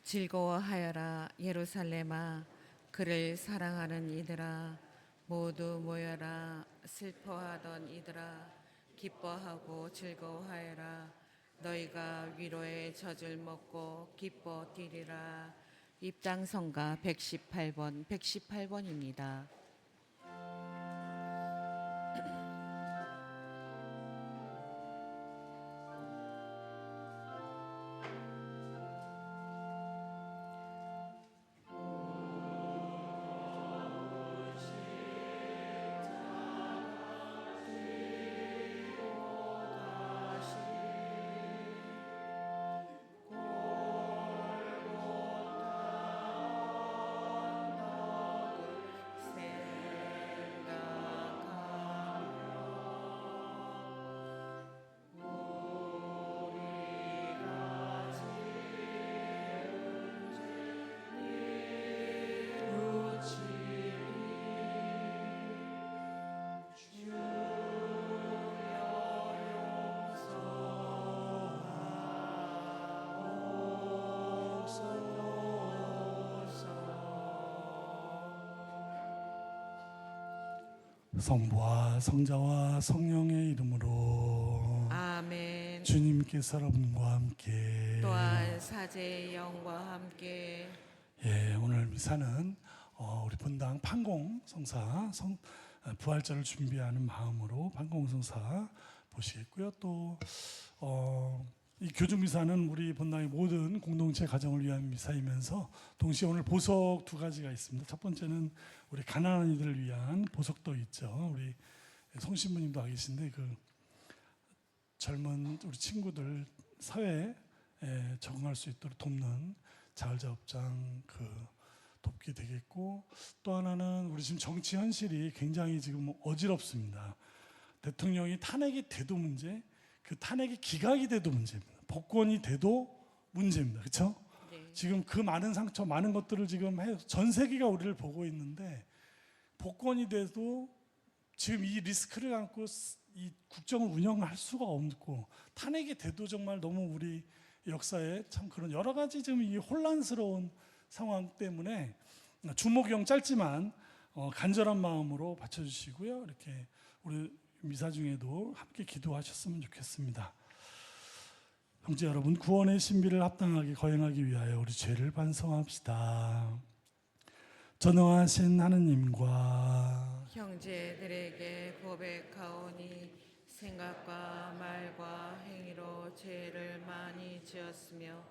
즐거워하여라 예루살렘아, 그를 사랑하는 이들아 모두 모여라. 슬퍼하던 이들아 기뻐하고 즐거워하여라. 너희가 위로의 젖을 먹고 기뻐 뛰리라. 입당성가 118번입니다. 성부와 성자와 성령의 이름으로 아멘. 주님께서 여러분과 함께 또한 사제의 영과 함께 오늘 미사는 우리 본당 판공성사 부활절을 준비하는 마음으로 판공성사 보시겠고요. 또 이 교주미사는 우리 본당의 모든 공동체 가정을 위한 미사이면서 동시에 오늘 보석 두 가지가 있습니다. 첫 번째는 우리 가난한 이들을 위한 보석도 있죠. 우리 송신부님도 와 계신데 그 젊은 우리 친구들 사회에 적응할 수 있도록 돕는 자활자업장 돕게 되겠고, 또 하나는 우리 지금 정치 현실이 굉장히 지금 어지럽습니다. 대통령이 탄핵이 돼도 문제, 그 탄핵이 기각이 돼도 문제입니다. 복권이 돼도 문제입니다. 그렇죠? 네. 지금 그 많은 상처, 많은 것들을 지금 전 세계가 우리를 보고 있는데, 복권이 돼도 지금 이 리스크를 안고 이 국정을 운영할 수가 없고, 탄핵이 돼도 정말 너무 우리 역사에 참 그런 여러 가지 지금 이 혼란스러운 상황 때문에 주목용 짧지만 간절한 마음으로 바쳐주시고요. 이렇게 우리 미사 중에도 함께 기도하셨으면 좋겠습니다. 형제 여러분, 구원의 신비를 합당하게 거행하기 위하여 우리 죄를 반성합시다. 전능하신 하느님과 형제들에게 고백하오니 생각과 말과 행위로 죄를 많이 지었으며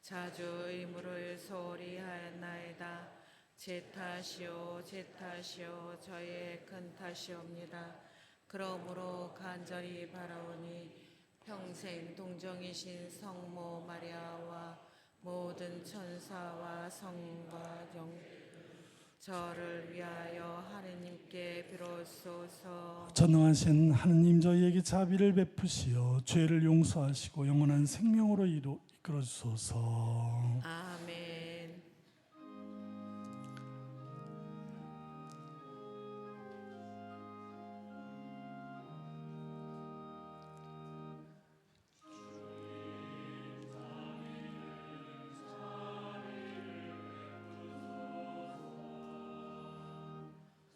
자주 의무를 소홀히 하였나이다. 제 탓이요 저의 큰 탓이옵니다. 그러므로 간절히 바라오니 평생 동정이신 성모 마리아와 모든 천사와 성과 영 저를 위하여 하느님께 비로소서. 전능하신 하느님, 저희에게 자비를 베푸시어 죄를 용서하시고 영원한 생명으로 이끌어 주소서. 아멘.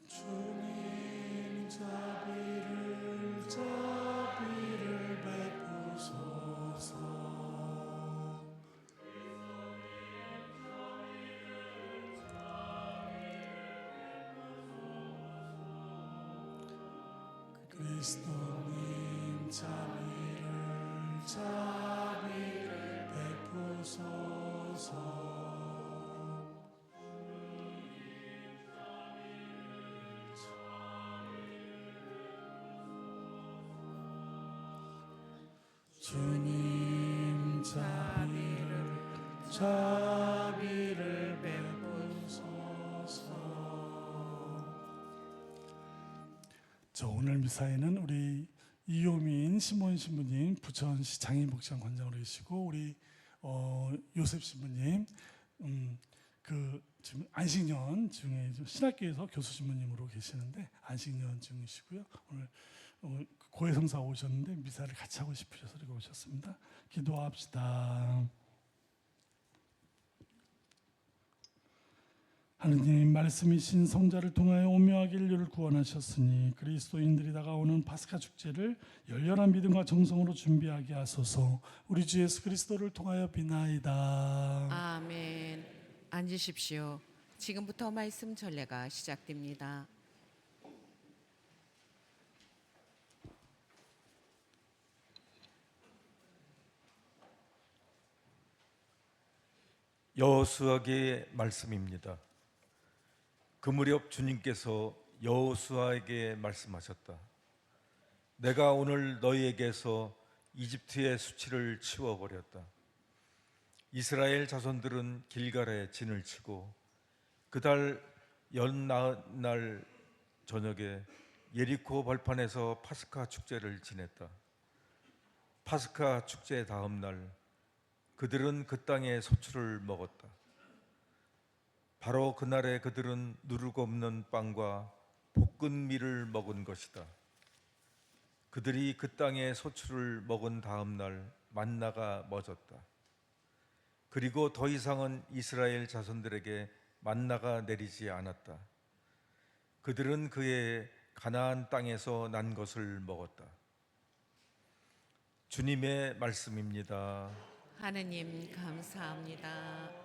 주님 자비를 베푸소서. 그리스도님 자비를 베푸소서. 주님 자비를 베푸소서. 오늘 미사에는 우리 이효민 시몬 신부님 부천시 장애인복지관 관장으로 계시고, 우리 요셉 신부님 지금 안식년 중에 신학교에서 교수 신부님으로 계시는데 안식년 중이시고요. 오늘 고해성사 오셨는데 미사를 같이 하고 싶으셔서 이렇게 오셨습니다. 기도합시다. 하느님 말씀이신 성자를 통하여 오묘하게 인류를 구원하셨으니 그리스도인들이 다가오는 파스카 축제를 열렬한 믿음과 정성으로 준비하게 하소서. 우리 주 예수 그리스도를 통하여 비나이다. 아멘. 앉으십시오. 지금부터 말씀 전례가 시작됩니다. 여호수아기의 말씀입니다. 그 무렵 주님께서 여호수아에게 말씀하셨다. 내가 오늘 너희에게서 이집트의 수치를 치워버렸다. 이스라엘 자손들은 길갈에 진을 치고 그달 연나날 저녁에 예리코 벌판에서 파스카 축제를 지냈다. 파스카 축제 다음 날 그들은 그 땅의 소출을 먹었다. 바로 그날에 그들은 누르고 없는 빵과 볶은 밀을 먹은 것이다. 그들이 그 땅의 소출을 먹은 다음 날 만나가 멎었다. 그리고 더 이상은 이스라엘 자손들에게 만나가 내리지 않았다. 그들은 그의 가나안 땅에서 난 것을 먹었다. 주님의 말씀입니다. 하느님 감사합니다.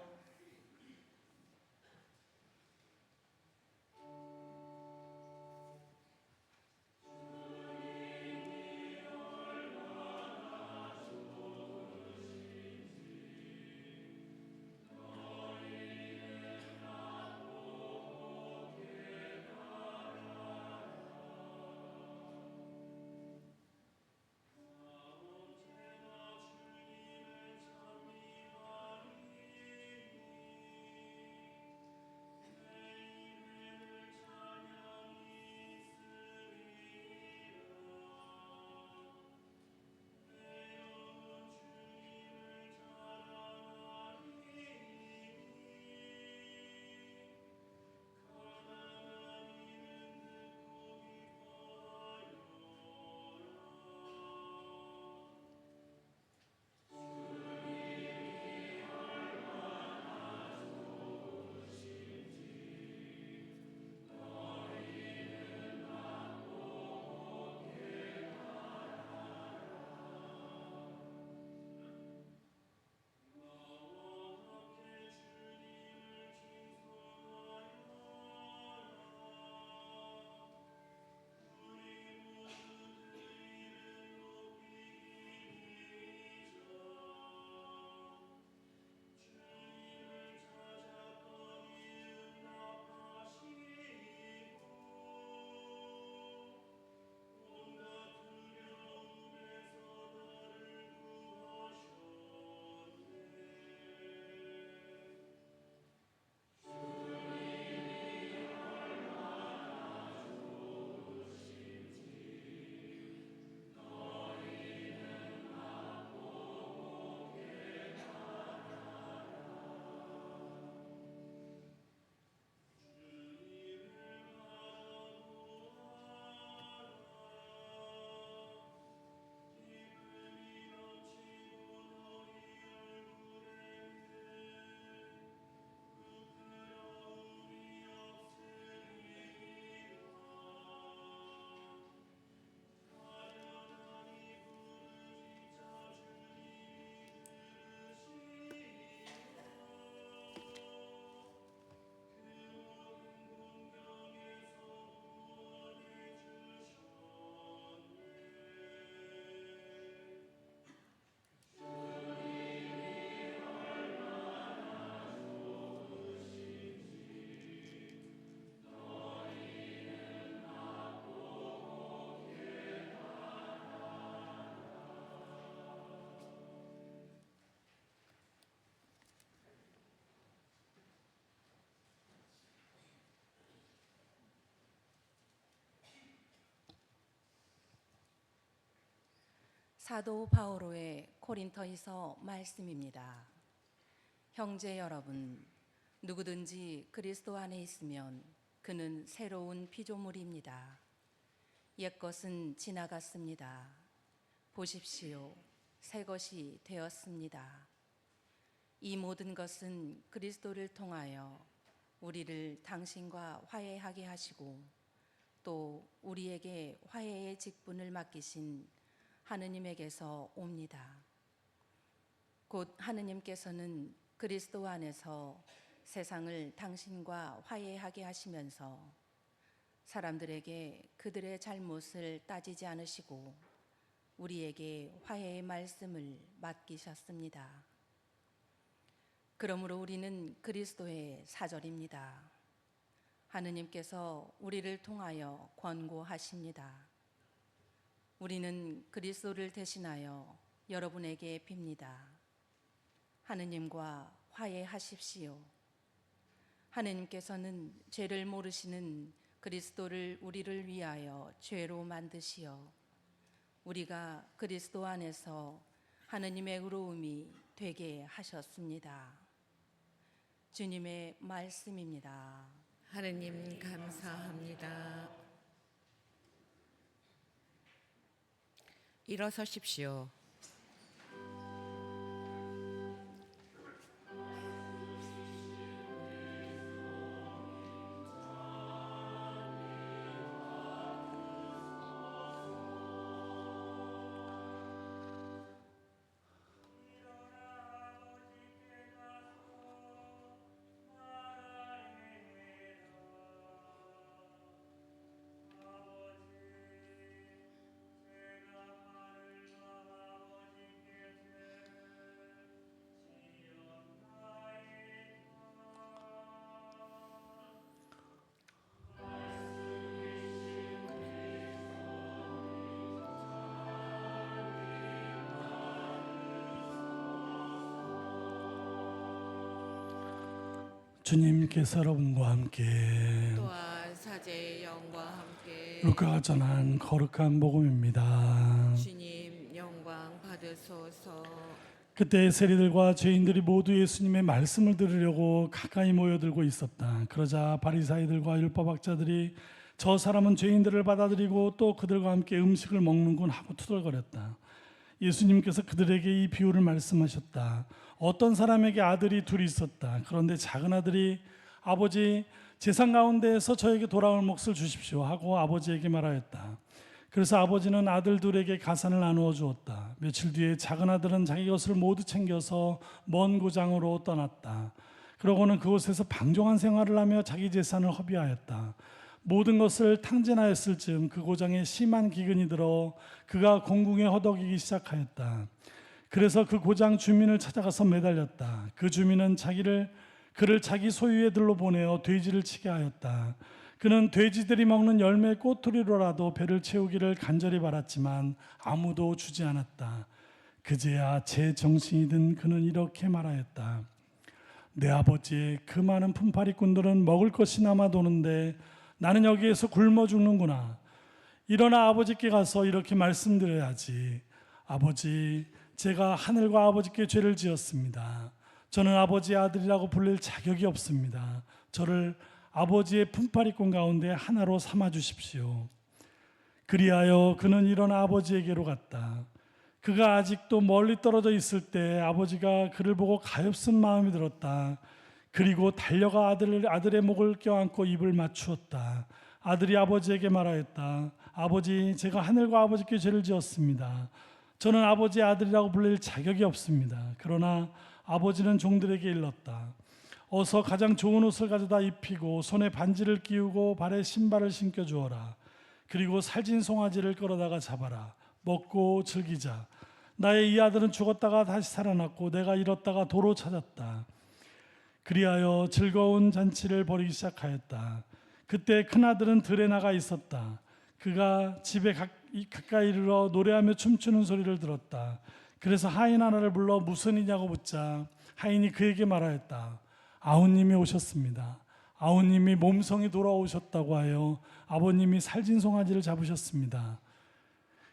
사도 바오로의 코린토이서 말씀입니다. 형제 여러분, 누구든지 그리스도 안에 있으면 그는 새로운 피조물입니다. 옛것은 지나갔습니다. 보십시오, 새 것이 되었습니다. 이 모든 것은 그리스도를 통하여 우리를 당신과 화해하게 하시고 또 우리에게 화해의 직분을 맡기신 하느님에게서 옵니다. 곧 하느님께서는 그리스도 안에서 세상을 당신과 화해하게 하시면서 사람들에게 그들의 잘못을 따지지 않으시고 우리에게 화해의 말씀을 맡기셨습니다. 그러므로 우리는 그리스도의 사절입니다. 하느님께서 우리를 통하여 권고하십니다. 우리는 그리스도를 대신하여 여러분에게 빕니다. 하느님과 화해하십시오. 하느님께서는 죄를 모르시는 그리스도를 우리를 위하여 죄로 만드시어 우리가 그리스도 안에서 하느님의 의로움이 되게 하셨습니다. 주님의 말씀입니다. 하느님 감사합니다. 일어서십시오. 주님께서 여러분과 함께 또한 사제의 영과 함께 루카가 전한 거룩한 복음입니다. 주님 영광 받으소서. 그때 세리들과 죄인들이 모두 예수님의 말씀을 들으려고 가까이 모여들고 있었다. 그러자 바리사이들과 율법학자들이 저 사람은 죄인들을 받아들이고 또 그들과 함께 음식을 먹는군 하고 투덜거렸다. 예수님께서 그들에게 이 비유를 말씀하셨다. 어떤 사람에게 아들이 둘이 있었다. 그런데 작은 아들이 아버지 재산 가운데에서 저에게 돌아올 몫을 주십시오 하고 아버지에게 말하였다. 그래서 아버지는 아들 둘에게 가산을 나누어 주었다. 며칠 뒤에 작은 아들은 자기 것을 모두 챙겨서 먼 고장으로 떠났다. 그러고는 그곳에서 방종한 생활을 하며 자기 재산을 허비하였다. 모든 것을 탕진하였을 즈음 그 고장에 심한 기근이 들어 그가 공궁에 허덕이기 시작하였다. 그래서 그 고장 주민을 찾아가서 매달렸다. 그 주민은 그를 자기 소유의 들로 보내어 돼지를 치게 하였다. 그는 돼지들이 먹는 열매 꼬투리로라도 배를 채우기를 간절히 바랐지만 아무도 주지 않았다. 그제야 제 정신이 든 그는 이렇게 말하였다. 내 아버지의 그 많은 품팔이꾼들은 먹을 것이 남아 도는데 나는 여기에서 굶어 죽는구나. 일어나 아버지께 가서 이렇게 말씀드려야지. 아버지, 제가 하늘과 아버지께 죄를 지었습니다. 저는 아버지의 아들이라고 불릴 자격이 없습니다. 저를 아버지의 품팔이꾼 가운데 하나로 삼아 주십시오. 그리하여 그는 일어나 아버지에게로 갔다. 그가 아직도 멀리 떨어져 있을 때 아버지가 그를 보고 가엾은 마음이 들었다. 그리고 달려가 아들의 목을 껴안고 입을 맞추었다. 아들이 아버지에게 말하였다. 아버지, 제가 하늘과 아버지께 죄를 지었습니다. 저는 아버지의 아들이라고 불릴 자격이 없습니다. 그러나 아버지는 종들에게 일렀다. 어서 가장 좋은 옷을 가져다 입히고 손에 반지를 끼우고 발에 신발을 신겨 주어라. 그리고 살진 송아지를 끌어다가 잡아라. 먹고 즐기자. 나의 이 아들은 죽었다가 다시 살아났고 내가 잃었다가 도로 찾았다. 그리하여 즐거운 잔치를 벌이기 시작하였다. 그때 큰아들은 들에 나가 있었다. 그가 집에 가까이 이르러 노래하며 춤추는 소리를 들었다. 그래서 하인 하나를 불러 무슨 일이냐고 묻자 하인이 그에게 말하였다. 아우님이 오셨습니다. 아우님이 몸성이 돌아오셨다고 하여 아버님이 살진 송아지를 잡으셨습니다.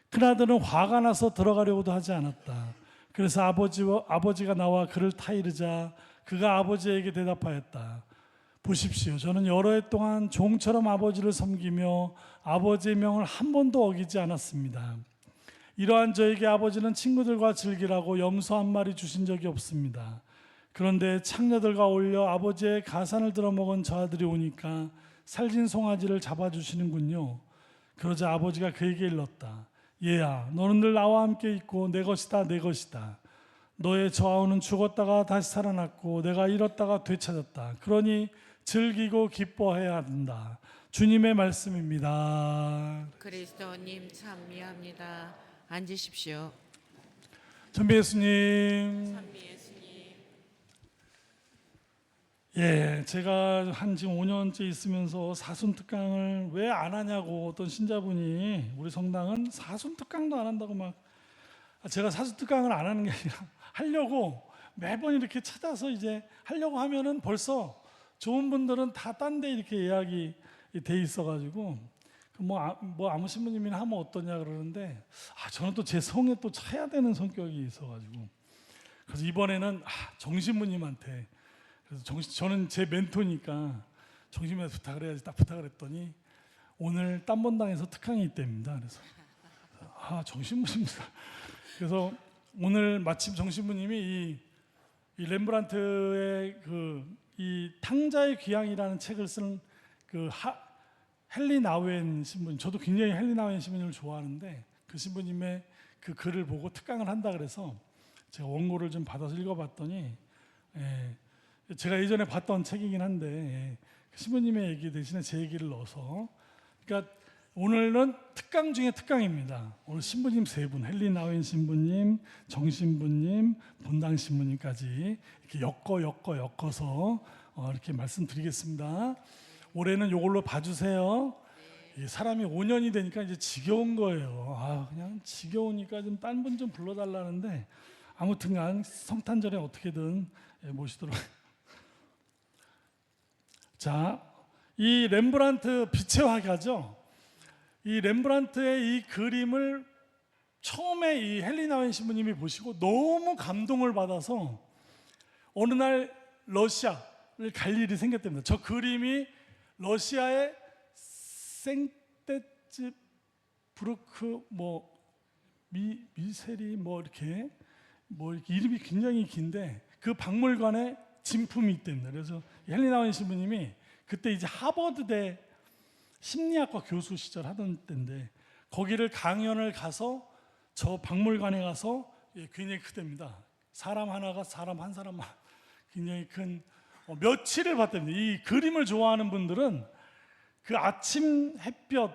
큰아들은 화가 나서 들어가려고도 하지 않았다. 그래서 아버지가 나와 그를 타이르자 그가 아버지에게 대답하였다. 보십시오. 저는 여러 해 동안 종처럼 아버지를 섬기며 아버지의 명을 한 번도 어기지 않았습니다. 이러한 저에게 아버지는 친구들과 즐기라고 염소 한 마리 주신 적이 없습니다. 그런데 창녀들과 어울려 아버지의 가산을 들어먹은 저 아들이 오니까 살진 송아지를 잡아주시는군요. 그러자 아버지가 그에게 일렀다. 얘야, 너는 늘 나와 함께 있고 내 것이다, 내 것이다. 너의 저아우는 죽었다가 다시 살아났고 내가 잃었다가 되찾았다. 그러니 즐기고 기뻐해야 한다. 주님의 말씀입니다. 그리스도님 참미합니다. 앉으십시오. 전비 예수님. 참미 예수님. 예, 제가 한 지금 5년째 있으면서 사순특강을 왜 안 하냐고 어떤 신자분이, 우리 성당은 사순특강도 안 한다고 막, 제가 사순특강을 안 하는 게 아니라 하려고 매번 이렇게 찾아서 이제 하려고 하면은 벌써 좋은 분들은 다 딴 데 이렇게 예약이 돼 있어가지고 뭐 아무 신부님이나 하면 어떠냐 그러는데, 저는 또 제 성에 또 차야 되는 성격이 있어가지고, 그래서 이번에는 정신부님한테, 그래서 저는 제 멘토니까 정신부님한테 부탁을 해야지 딱 부탁을 했더니 오늘 땀본당에서 특강이 있답니다. 그래서 정신부님이다. 그래서 오늘 마침 정신부님이 이 렘브란트의 이 탕자의 귀향이라는 책을 쓴 헨리 나우엔 신부님, 저도 굉장히 헨리 나우엔 신부님을 좋아하는데 그 신부님의 그 글을 보고 특강을 한다 그래서 제가 원고를 좀 받아서 읽어봤더니, 제가 예전에 봤던 책이긴 한데 그 신부님의 얘기 대신에 제 얘기를 넣어서, 그러니까 오늘은 특강 중에 특강입니다. 오늘 신부님 3분, 헨리 나우엔 신부님, 정신부님, 본당 신부님까지 이렇게 엮어서 이렇게 말씀드리겠습니다. 올해는 이걸로 봐주세요. 사람이 5년이 되니까 이제 지겨운 거예요. 그냥 지겨우니까 좀 딴 분 좀 불러달라는데, 아무튼간 성탄절에 어떻게든 모시도록. 자, 이 렘브란트 빛의 화가죠. 이 렘브란트의 이 그림을 처음에 이 헨리 나우엔 신부님이 보시고 너무 감동을 받아서 어느 날 러시아를 갈 일이 생겼답니다. 저 그림이 러시아의 생테츠부르크 미세리 이렇게 이름이 굉장히 긴데 그 박물관에 진품이 있답니다. 그래서 헨리 나우엔 신부님이 그때 이제 하버드대 심리학과 교수 시절 하던 때인데 거기를 강연을 가서 저 박물관에 가서, 굉장히 크답니다. 사람 하나가 사람 한 사람만 굉장히 큰 며칠을 봤답니다. 이 그림을 좋아하는 분들은 그 아침 햇볕,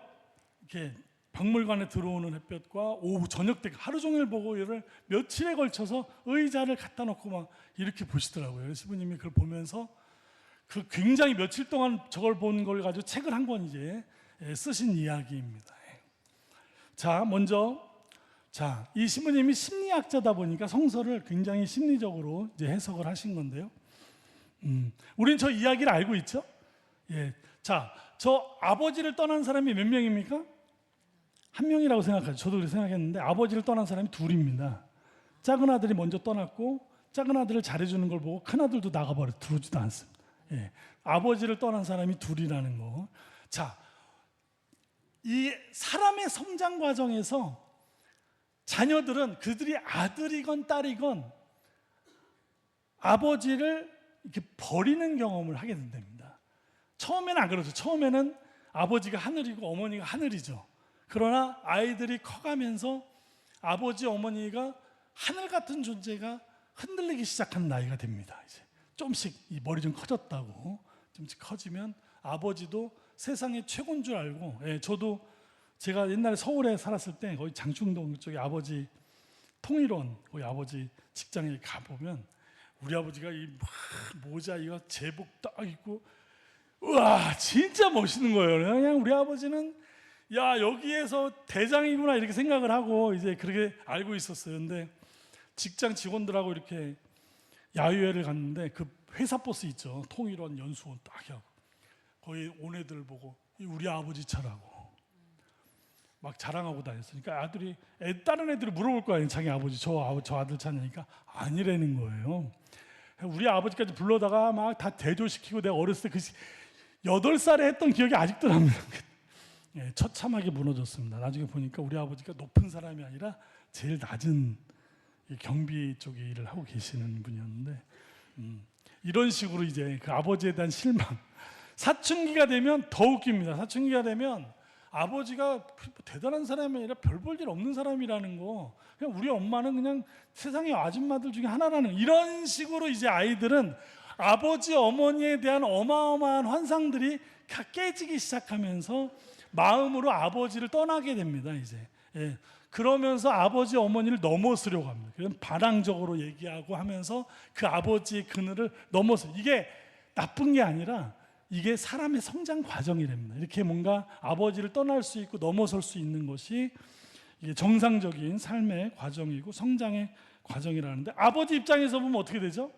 이렇게 박물관에 들어오는 햇볕과 오후 저녁 때 하루 종일 보고 이를 며칠에 걸쳐서 의자를 갖다 놓고 막 이렇게 보시더라고요. 신부님이 그걸 보면서 그 굉장히 며칠 동안 저걸 본 걸 가지고 책을 한 권 이제 쓰신 이야기입니다. 자, 먼저 이 신부님이 심리학자다 보니까 성서를 굉장히 심리적으로 이제 해석을 하신 건데요. 우린 저 이야기를 알고 있죠? 자, 저 아버지를 떠난 사람이 몇 명입니까? 한 명이라고 생각하죠. 저도 그렇게 생각했는데 아버지를 떠난 사람이 둘입니다. 작은 아들이 먼저 떠났고 작은 아들을 잘해주는 걸 보고 큰 아들도 나가버려 들어오지도 않습니다. 아버지를 떠난 사람이 둘이라는 거. 자, 이 사람의 성장 과정에서 자녀들은 그들이 아들이건 딸이건 아버지를 이렇게 버리는 경험을 하게 된답니다. 처음에는 안 그렇죠. 처음에는 아버지가 하늘이고 어머니가 하늘이죠. 그러나 아이들이 커가면서 아버지, 어머니가 하늘 같은 존재가 흔들리기 시작하는 나이가 됩니다. 이제 조금씩 이 머리 좀 커졌다고, 좀씩 커지면 아버지도 세상의 최고인 줄 알고, 저도 제가 옛날에 서울에 살았을 때 거기 장충동 쪽에 아버지 통일원 거기 아버지 직장에 가보면 우리 아버지가 이 모자 이거 제복 딱 입고, 우와 진짜 멋있는 거예요. 그냥 우리 아버지는 여기에서 대장이구나 이렇게 생각을 하고 이제 그렇게 알고 있었어요. 근데 직장 직원들하고 이렇게 야유회를 갔는데 그 회사 버스 있죠. 통일원 연수원 딱 하고 거기 온 애들 보고 우리 아버지 차라고 막 자랑하고 다녔으니까 아들이 다른 애들이 물어볼 거 아니에요. 자기 아버지 저 아들 차냐니까 아니라는 거예요. 우리 아버지까지 불러다가 막 다 대조시키고 내가 어렸을 때 8살에 했던 기억이 아직도 납니다. 처참하게 무너졌습니다. 나중에 보니까 우리 아버지가 높은 사람이 아니라 제일 낮은 경비 쪽에 일을 하고 계시는 분이었는데, 이런 식으로 이제 그 아버지에 대한 실망. 사춘기가 되면 더 웃깁니다. 사춘기가 되면 아버지가 대단한 사람이 아니라 별 볼 일 없는 사람이라는 거. 그냥 우리 엄마는 그냥 세상의 아줌마들 중에 하나라는 이런 식으로 이제 아이들은 아버지 어머니에 대한 어마어마한 환상들이 다 깨지기 시작하면서 마음으로 아버지를 떠나게 됩니다. 이제 그러면서 아버지 어머니를 넘어서려고 합니다. 그럼 반항적으로 얘기하고 하면서 그 아버지의 그늘을 넘어서 이게 나쁜 게 아니라 이게 사람의 성장 과정이랍니다. 이렇게 뭔가 아버지를 떠날 수 있고 넘어설 수 있는 것이 이게 정상적인 삶의 과정이고 성장의 과정이라는데 아버지 입장에서 보면 어떻게 되죠?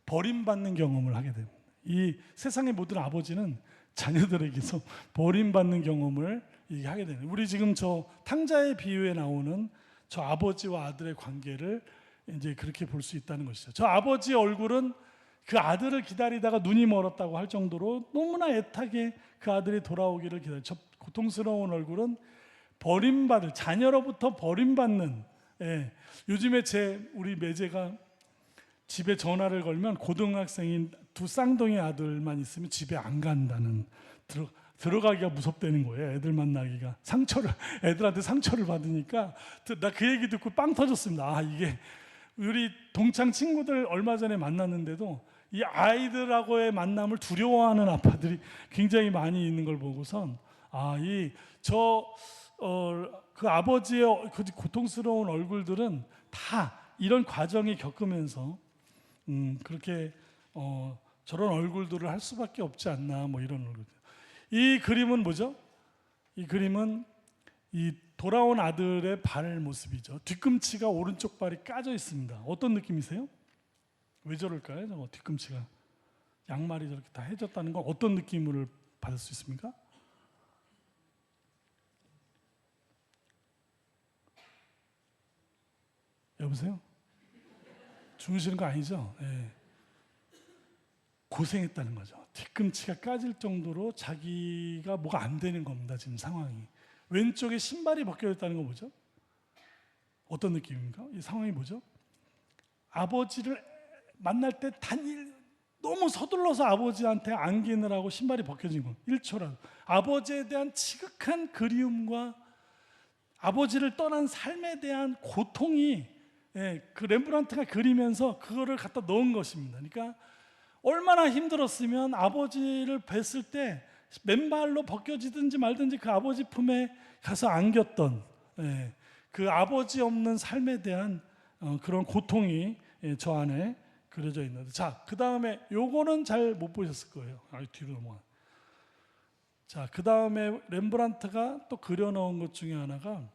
버림받는 경험을 하게 됩니다. 이 세상의 모든 아버지는 자녀들에게서 버림받는 경험을 하게 되는. 우리 지금 저 탕자의 비유에 나오는 저 아버지와 아들의 관계를 이제 그렇게 볼 수 있다는 것이죠. 저 아버지의 얼굴은 그 아들을 기다리다가 눈이 멀었다고 할 정도로 너무나 애타게 그 아들이 돌아오기를 기다려. 저 고통스러운 얼굴은 버림받을 자녀로부터 버림받는. 요즘에 우리 매제가 집에 전화를 걸면 고등학생인 두 쌍둥이 아들만 있으면 집에 안 간다는 들어가기가 무섭다는 거예요. 애들 만나기가 애들한테 상처를 받으니까 나 그 얘기 듣고 빵 터졌습니다. 이게 우리 동창 친구들 얼마 전에 만났는데도 이 아이들하고의 만남을 두려워하는 아빠들이 굉장히 많이 있는 걸 보고선 그 아버지의 그 고통스러운 얼굴들은 다 이런 과정을 겪으면서 그렇게 저런 얼굴들을 할 수밖에 없지 않나 뭐 이런 얼굴. 이 그림은 뭐죠? 이 그림은 이 돌아온 아들의 발 모습이죠. 뒤꿈치가 오른쪽 발이 까져 있습니다. 어떤 느낌이세요? 왜 저럴까요? 저거 뒤꿈치가 양말이 저렇게 다 해졌다는 건 어떤 느낌을 받을 수 있습니까? 여보세요? 주무시는 거 아니죠? 네. 고생했다는 거죠. 뒤꿈치가 까질 정도로 자기가 뭐가 안 되는 겁니다. 지금 상황이. 왼쪽에 신발이 벗겨졌다는 거 뭐죠? 어떤 느낌입니까? 이 상황이 뭐죠? 아버지를 만날 때 너무 서둘러서 아버지한테 안기느라고 신발이 벗겨진 거. 1초라도. 아버지에 대한 지극한 그리움과 아버지를 떠난 삶에 대한 고통이 그 렘브란트가 그리면서 그거를 갖다 넣은 것입니다. 그러니까 얼마나 힘들었으면 아버지를 뵀을 때 맨발로 벗겨지든지 말든지 그 아버지 품에 가서 안겼던 그 아버지 없는 삶에 대한 그런 고통이 저 안에 그려져 있는데, 자, 그 다음에 요거는 잘 못 보셨을 거예요. 뒤로 넘어가. 자, 그 다음에 렘브란트가 또 그려놓은 것 중에 하나가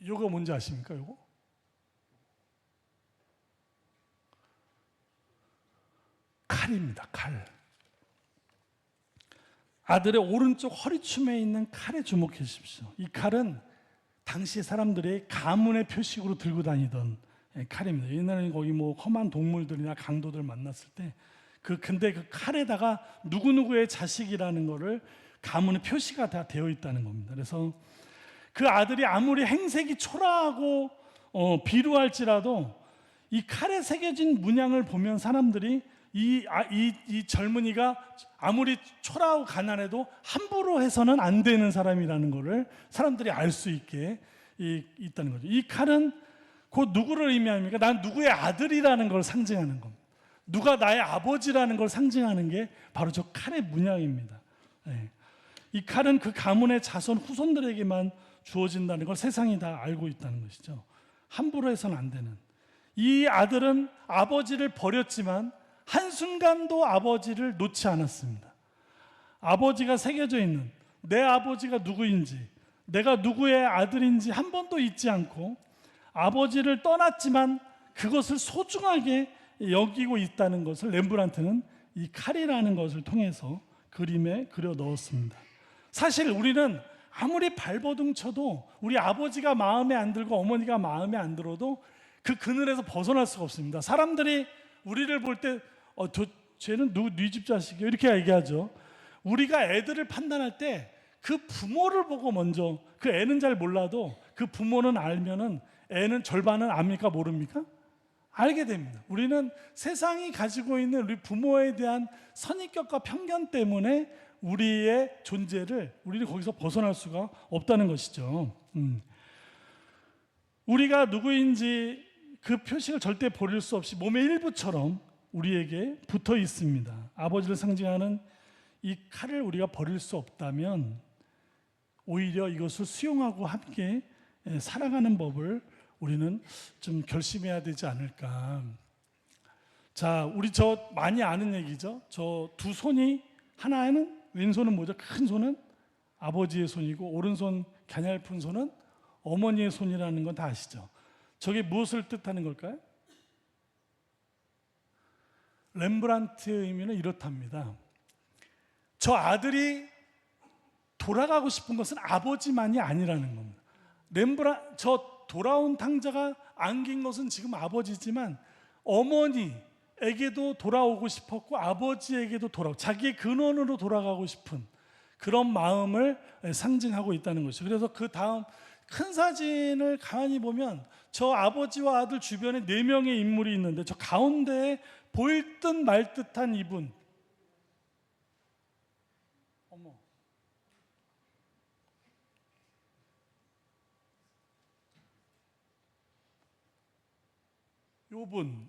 요거 뭔지 아십니까? 요거? 칼입니다. 칼. 아들의 오른쪽 허리춤에 있는 칼에 주목해 주십시오. 이 칼은 당시 사람들이 가문의 표식으로 들고 다니던 칼입니다. 옛날에는 거기 뭐 험한 동물들이나 강도들 만났을 때 근데 그 칼에다가 누구누구의 자식이라는 거를 가문의 표시가 다 되어 있다는 겁니다. 그래서 그 아들이 아무리 행색이 초라하고 비루할지라도 이 칼에 새겨진 문양을 보면 사람들이 이 젊은이가 아무리 초라하고 가난해도 함부로 해서는 안 되는 사람이라는 것을 사람들이 알 수 있게 있다는 거죠. 이 칼은 곧 누구를 의미합니까? 난 누구의 아들이라는 걸 상징하는 겁니다. 누가 나의 아버지라는 걸 상징하는 게 바로 저 칼의 문양입니다. 이 칼은 그 가문의 자손 후손들에게만 주어진다는 걸 세상이 다 알고 있다는 것이죠. 함부로 해서는 안 되는. 이 아들은 아버지를 버렸지만 한순간도 아버지를 놓지 않았습니다. 아버지가 새겨져 있는 내 아버지가 누구인지, 내가 누구의 아들인지 한 번도 잊지 않고 아버지를 떠났지만 그것을 소중하게 여기고 있다는 것을 렘브란트는 이 칼이라는 것을 통해서 그림에 그려 넣었습니다. 사실 우리는 아무리 발버둥 쳐도 우리 아버지가 마음에 안 들고 어머니가 마음에 안 들어도 그 그늘에서 벗어날 수가 없습니다. 사람들이 우리를 볼 때 쟤는 네 집 자식이야 이렇게 얘기하죠. 우리가 애들을 판단할 때 그 부모를 보고 먼저, 그 애는 잘 몰라도 그 부모는 알면은 애는 절반은 압니까 모릅니까? 알게 됩니다. 우리는 세상이 가지고 있는 우리 부모에 대한 선입견과 편견 때문에 우리의 존재를 우리는 거기서 벗어날 수가 없다는 것이죠. 우리가 누구인지 그 표식을 절대 버릴 수 없이 몸의 일부처럼 우리에게 붙어 있습니다. 아버지를 상징하는 이 칼을 우리가 버릴 수 없다면 오히려 이것을 수용하고 함께 살아가는 법을 우리는 좀 결심해야 되지 않을까. 자, 우리 저 많이 아는 얘기죠. 저 두 손이, 하나는 왼손은 뭐죠? 큰 손은 아버지의 손이고 오른손 가냘픈 손은 어머니의 손이라는 건 다 아시죠? 저게 무엇을 뜻하는 걸까요? 렘브란트의 의미는 이렇답니다. 저 아들이 돌아가고 싶은 것은 아버지만이 아니라는 겁니다. 저 돌아온 탕자가 안긴 것은 지금 아버지지만 어머니에게도 돌아오고 싶었고 아버지에게도 자기의 근원으로 돌아가고 싶은 그런 마음을 상징하고 있다는 것이죠. 그래서 그 다음 큰 사진을 가만히 보면 저 아버지와 아들 주변에 4명의 인물이 있는데 저 가운데에 보일 듯 말 듯한 이분,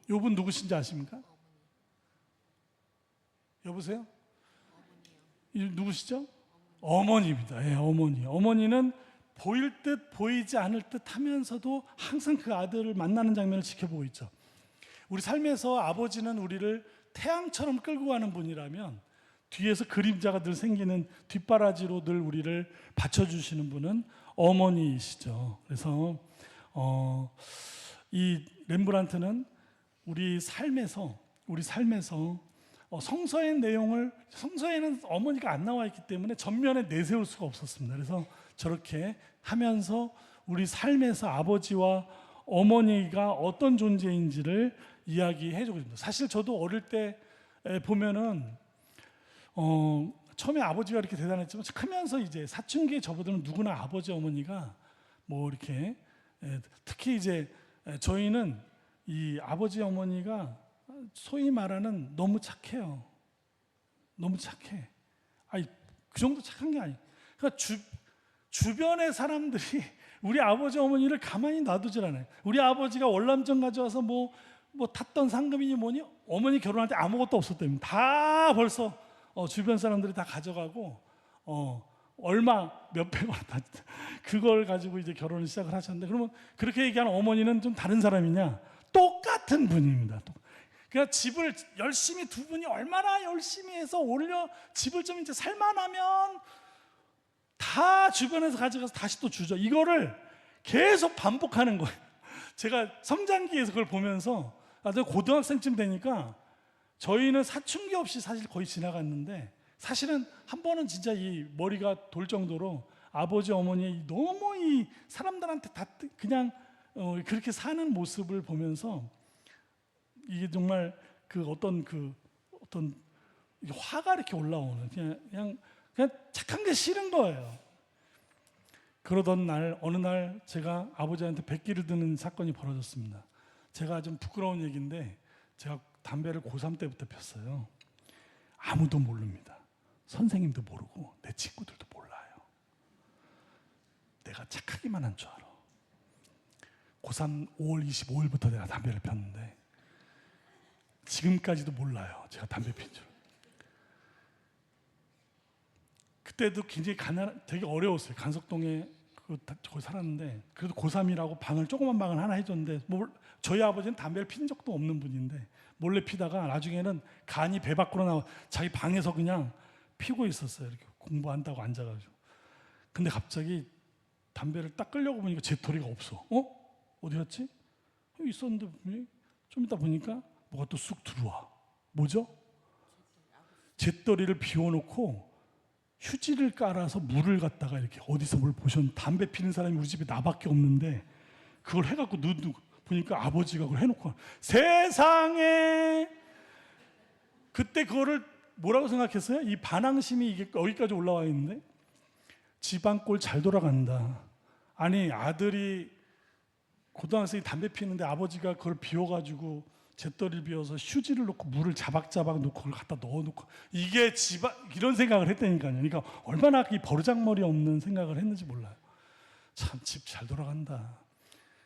요분 누구신지 아십니까? 여보세요? 누구시죠? 어머니입니다. 예, 어머니. 어머니는 보일 듯 보이지 않을 듯 하면서도 항상 그 아들을 만나는 장면을 지켜보고 있죠. 우리 삶에서 아버지는 우리를 태양처럼 끌고 가는 분이라면 뒤에서 그림자가 늘 생기는 뒷바라지로 늘 우리를 받쳐주시는 분은 어머니이시죠. 그래서 이 렘브란트는 우리 삶에서 성서의 내용을, 성서에는 어머니가 안 나와 있기 때문에 전면에 내세울 수가 없었습니다. 그래서 저렇게 하면서 우리 삶에서 아버지와 어머니가 어떤 존재인지를 이야기해주고 있습니다. 사실 저도 어릴 때 보면은 처음에 아버지가 이렇게 대단했지만 크면서 이제 사춘기에 접어들면 누구나 아버지 어머니가 뭐 이렇게 특히 이제 저희는 이 아버지 어머니가 소위 말하는 너무 착해요. 너무 착해. 아니 그 정도 착한 게 아니에요. 그러니까 주변의 사람들이 우리 아버지 어머니를 가만히 놔두질 않아요. 우리 아버지가 월남전 가져와서 뭐 탔던 상금이니 뭐니 어머니 결혼할 때 아무것도 없었답니다. 다 벌써 주변 사람들이 다 가져가고 얼마 몇백만 원 그걸 가지고 이제 결혼을 시작을 하셨는데 그러면 그렇게 얘기하는 어머니는 좀 다른 사람이냐? 똑같은 분입니다. 그러니까 집을 열심히 두 분이 얼마나 열심히 해서 올려 집을 좀 이제 살만하면 다 주변에서 가져가서 다시 또 주죠. 이거를 계속 반복하는 거예요. 제가 성장기에서 그걸 보면서 고등학생쯤 되니까 저희는 사춘기 없이 사실 거의 지나갔는데 사실은 한 번은 진짜 이 머리가 돌 정도로 아버지 어머니 너무 이 사람들한테 다 그냥 그렇게 사는 모습을 보면서 이게 정말 어떤 화가 이렇게 올라오는 그냥 착한 게 싫은 거예요. 그러던 날 어느 날 제가 아버지한테 백기를 드는 사건이 벌어졌습니다. 제가 좀 부끄러운 얘기인데 제가 담배를 고3 때부터 폈어요. 아무도 모릅니다. 선생님도 모르고 내 친구들도 몰라요. 내가 착하기만 한 줄 알아. 고3 5월 25일부터 내가 담배를 폈는데 지금까지도 몰라요. 제가 담배 핀 줄. 그때도 굉장히 되게 어려웠어요. 간석동에 거기 살았는데 그래도 고3이라고 조그만 방을 하나 해줬는데 저희 아버지는 담배를 핀 적도 없는 분인데 몰래 피다가 나중에는 간이 배 밖으로 나와 자기 방에서 그냥 피고 있었어요. 이렇게 공부한다고 앉아가지고. 근데 갑자기 담배를 딱 끌려고 보니까 재떨이가 없어. 어디 갔지? 여기 있었는데 좀 이따 보니까 뭐가 또 쑥 들어와. 뭐죠? 재떨이를 비워놓고 휴지를 깔아서 물을 갖다가 이렇게 어디서 뭘 보셨는데 담배 피는 사람이 우리 집에 나밖에 없는데 그걸 해갖고 보니까 아버지가 그걸 해놓고 세상에 그때 그거를 뭐라고 생각했어요? 이 반항심이 이게 여기까지 올라와 있는데 집안 꼴 잘 돌아간다. 아니 아들이 고등학생이 담배 피우는데 아버지가 그걸 비워가지고 잿더리를 비워서 휴지를 놓고 물을 자박자박 놓고 그걸 갖다 넣어놓고 이게 집안 이런 생각을 했다니까요. 그러니까 얼마나 이 버르장머리 없는 생각을 했는지 몰라요. 참 집 잘 돌아간다.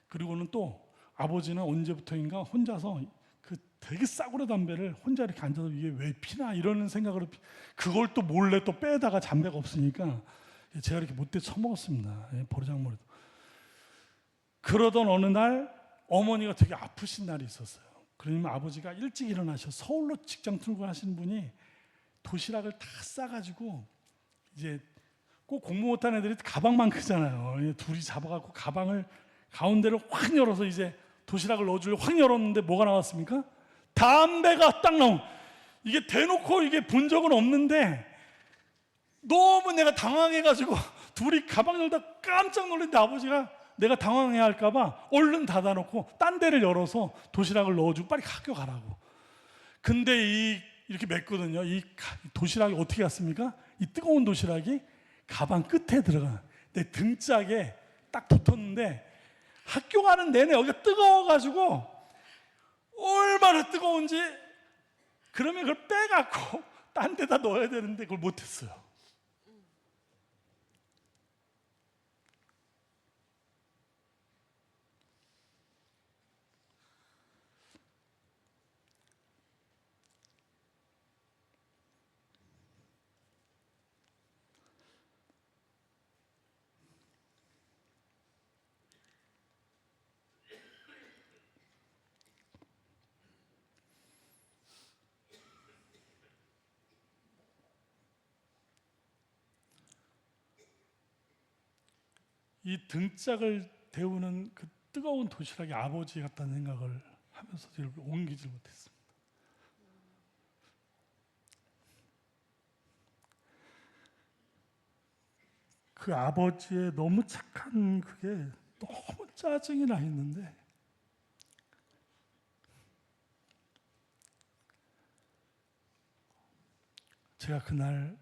그리고는 또 아버지는 언제부터인가 혼자서 그 되게 싸구려 담배를 혼자 이렇게 앉아서 이게 왜 피나 이러는 생각으로 그걸 또 몰래 또 빼다가 담배가 없으니까 제가 이렇게 못돼 처먹었습니다. 버르장머리도. 그러던 어느 날 어머니가 되게 아프신 날이 있었어요. 그러면 아버지가 일찍 일어나셔 서울로 직장 출근하시는 분이 도시락을 다 싸가지고 이제 꼭 공부 못한 애들이 가방만 크잖아요. 둘이 잡아갖고 가방을 가운데를 확 열어서 이제 도시락을 넣어주려고 확 열었는데 뭐가 나왔습니까? 담배가 딱 나온. 이게 대놓고 이게 본 적은 없는데 너무 내가 당황해가지고 둘이 가방 열다 깜짝 놀랐는데 아버지가 내가 당황해야 할까봐 얼른 닫아놓고 딴 데를 열어서 도시락을 넣어주고 빨리 학교 가라고. 근데 이렇게 맸거든요. 이 도시락이 어떻게 갔습니까? 이 뜨거운 도시락이 가방 끝에 들어가 내 등짝에 딱 붙었는데 학교 가는 내내 여기가 뜨거워가지고 얼마나 뜨거운지 그러면 그걸 빼갖고 딴 데다 넣어야 되는데 그걸 못했어요. 이 등짝을 데우는 그 뜨거운 도시락이 아버지 같다는 생각을 하면서 이렇게 옮기질 못했습니다. 그 아버지의 너무 착한 그게 너무 짜증이 나 있는데 제가 그날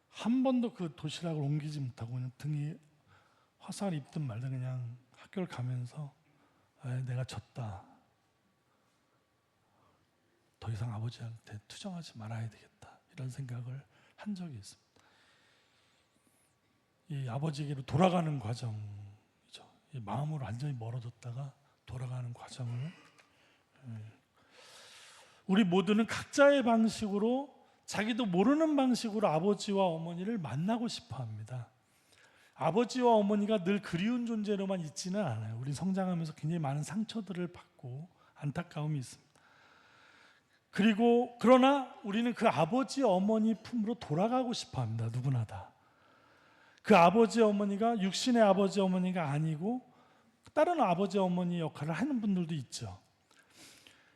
한 번도 그 도시락을 옮기지 못하고 그냥 등이 화살 입든 말든 그냥 학교를 가면서 내가 졌다. 더 이상 아버지한테 투정하지 말아야 되겠다. 이런 생각을 한 적이 있습니다. 이 아버지에게로 돌아가는 과정이죠. 이 마음으로 완전히 멀어졌다가 돌아가는 과정을 우리 모두는 각자의 방식으로 자기도 모르는 방식으로 아버지와 어머니를 만나고 싶어 합니다. 아버지와 어머니가 늘 그리운 존재로만 있지는 않아요. 우리 성장하면서 굉장히 많은 상처들을 받고 안타까움이 있습니다. 그리고 그러나 우리는 그 아버지 어머니 품으로 돌아가고 싶어 합니다. 누구나 다. 그 아버지 어머니가 육신의 아버지 어머니가 아니고 다른 아버지 어머니 역할을 하는 분들도 있죠.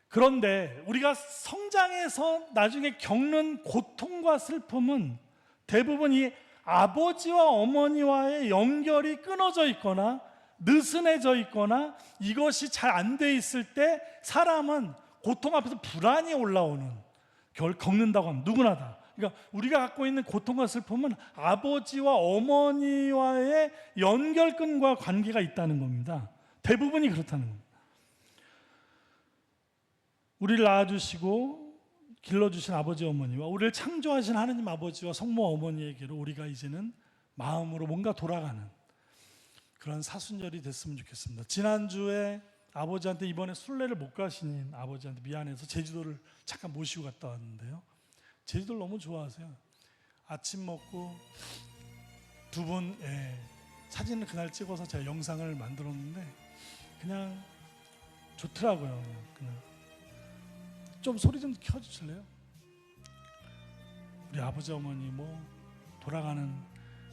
그런데 우리가 성장해서 나중에 겪는 고통과 슬픔은 대부분 이 아버지와 어머니와의 연결이 끊어져 있거나 느슨해져 있거나 이것이 잘 안 돼 있을 때 사람은 고통 앞에서 불안이 올라오는 걸 겪는다고 합니다. 누구나 다. 그러니까 우리가 갖고 있는 고통과 슬픔은 아버지와 어머니와의 연결끈과 관계가 있다는 겁니다. 대부분이 그렇다는 겁니다. 우리를 낳아주시고 길러주신 아버지 어머니와 우리를 창조하신 하느님 아버지와 성모 어머니에게로 우리가 이제는 마음으로 뭔가 돌아가는 그런 사순절이 됐으면 좋겠습니다. 지난주에 아버지한테 이번에 순례를 못 가신 아버지한테 미안해서 제주도를 잠깐 모시고 갔다 왔는데요. 제주도를 너무 좋아하세요. 아침 먹고 두 분 사진을 그날 찍어서 제가 영상을 만들었는데 그냥 좋더라고요. 그냥 좀 소리 좀 켜주실래요? 우리 아버지 어머니 뭐 돌아가는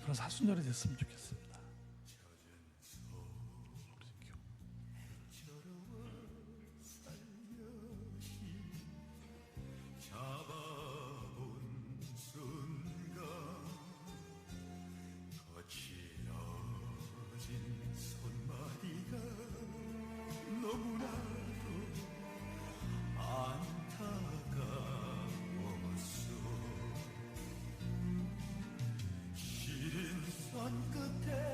그런 사순절이 됐으면 좋겠습니다. 시린 산 끝에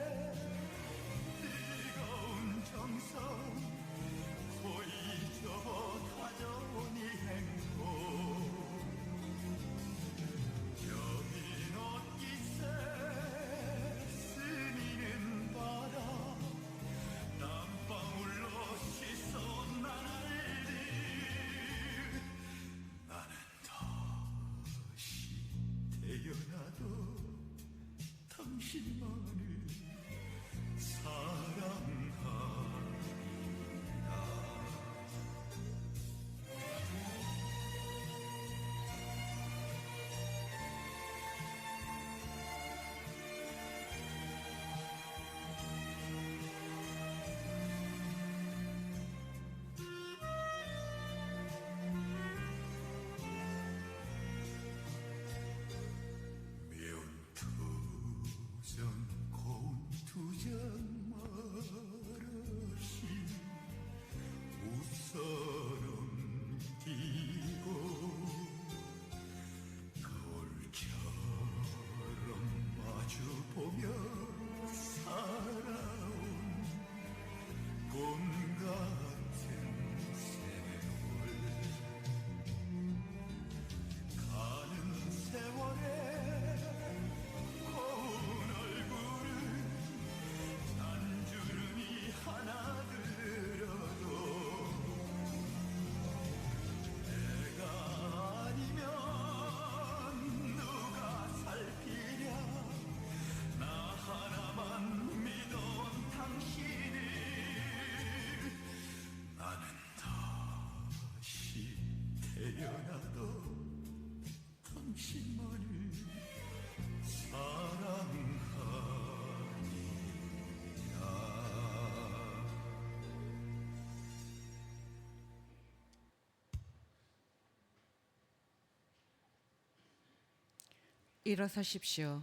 일어서십시오.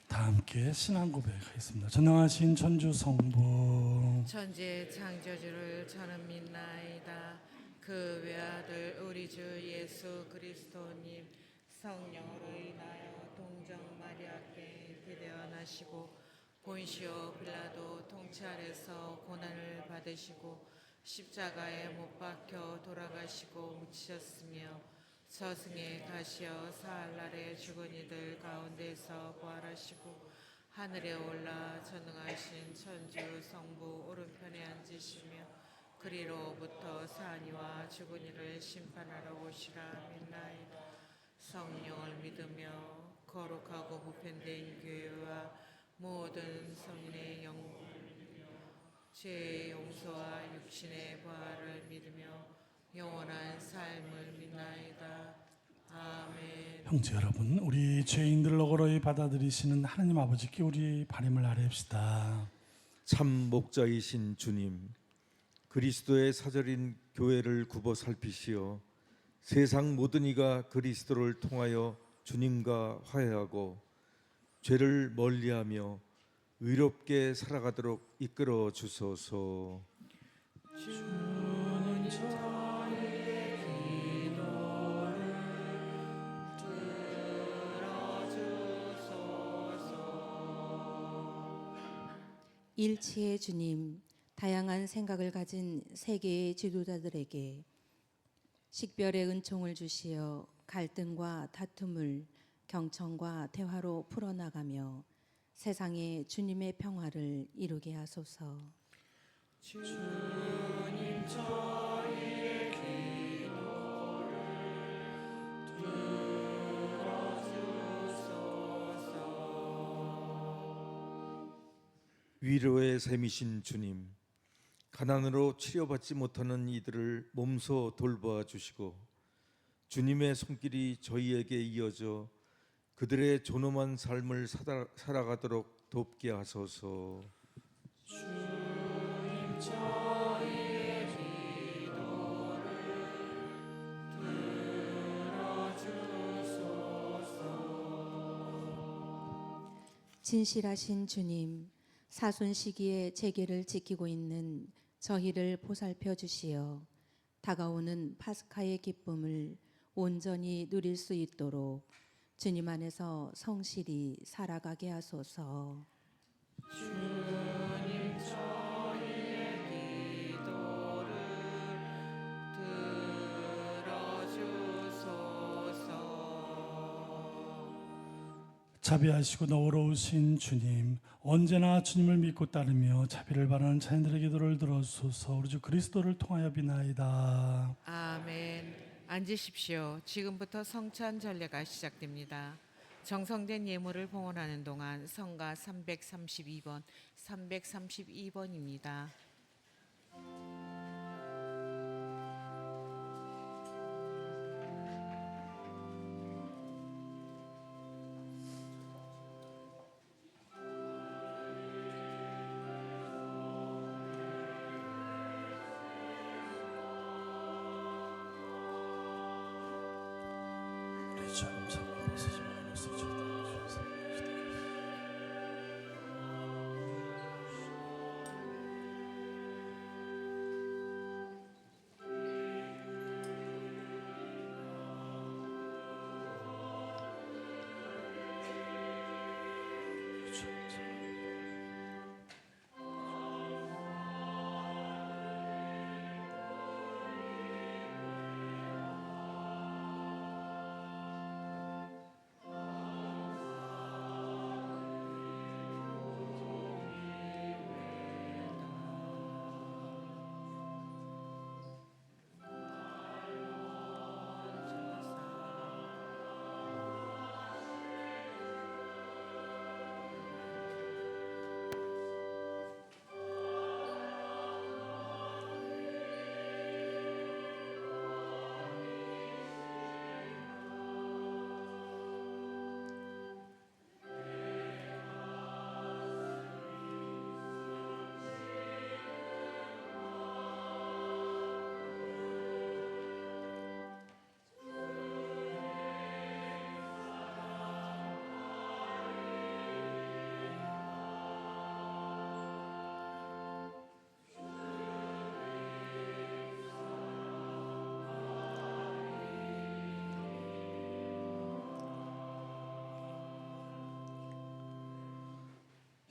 다 함께 신앙 고백하겠습니다. 전능하신 천주 성부 천지의 창조주를 저는 믿나이다. 그 외아들 우리 주 예수 그리스도님 성령으로 인하여 동정 마리아께 기대어나시고 본시오 빌라도 통찰에서 고난을 받으시고 십자가에 못 박혀 돌아가시고 묻히셨으며 저승에 가시어 사흘날에 죽은 이들 가운데서 부활하시고 하늘에 올라 전능하신 천주 성부 오른편에 앉으시며 그리로부터 사니와 죽은 이를 심판하러 오시라 믿나이다. 성령을 믿으며 거룩하고 보편된 교회와 모든 성인의 영광을 믿으며 죄의 용서와 육신의 부활을 믿으며 영원한 삶을 믿나이다. 아멘. 형제 여러분, 우리 죄인들을 너그러이 받아들이시는 하나님 아버지께 우리 바람을 아뢰옵시다. 참 목자이신 주님, 그리스도의 사절인 교회를 굽어 살피시어 세상 모든 이가 그리스도를 통하여 주님과 화해하고 죄를 멀리하며 의롭게 살아가도록 이끌어 주소서. 주님 저희의 기도를 들어주소서. 일치의 주님, 다양한 생각을 가진 세계의 지도자들에게 식별의 은총을 주시어 갈등과 다툼을 경청과 대화로 풀어나가며 세상에 주님의 평화를 이루게 하소서. 주님 저희의 기도를 들어주소서. 위로의 샘이신 주님, 가난으로 치료받지 못하는 이들을 몸소 돌보아 주시고 주님의 손길이 저희에게 이어져 그들의 존엄한 삶을 살아가도록 돕게 하소서. 주님 저희의 기도를 들어주소서. 진실하신 주님, 사순 시기에 재계를 지키고 있는 저희를 보살펴 주시어 다가오는 파스카의 기쁨을 온전히 누릴 수 있도록 주님 안에서 성실히 살아가게 하소서. 주님 저희의 기도를 들어주소서. 자비하시고 너그러우신 주님, 언제나 주님을 믿고 따르며 자비를 바라는 자녀들의 기도를 들어주소서. 우리 주 그리스도를 통하여 비나이다. 아멘. 앉으십시오. 지금부터 성찬 전례가 시작됩니다. 정성된 예물을 봉헌하는 동안 성가 332번입니다. 우리 주님 참고 벗으지 말고 주옵소서.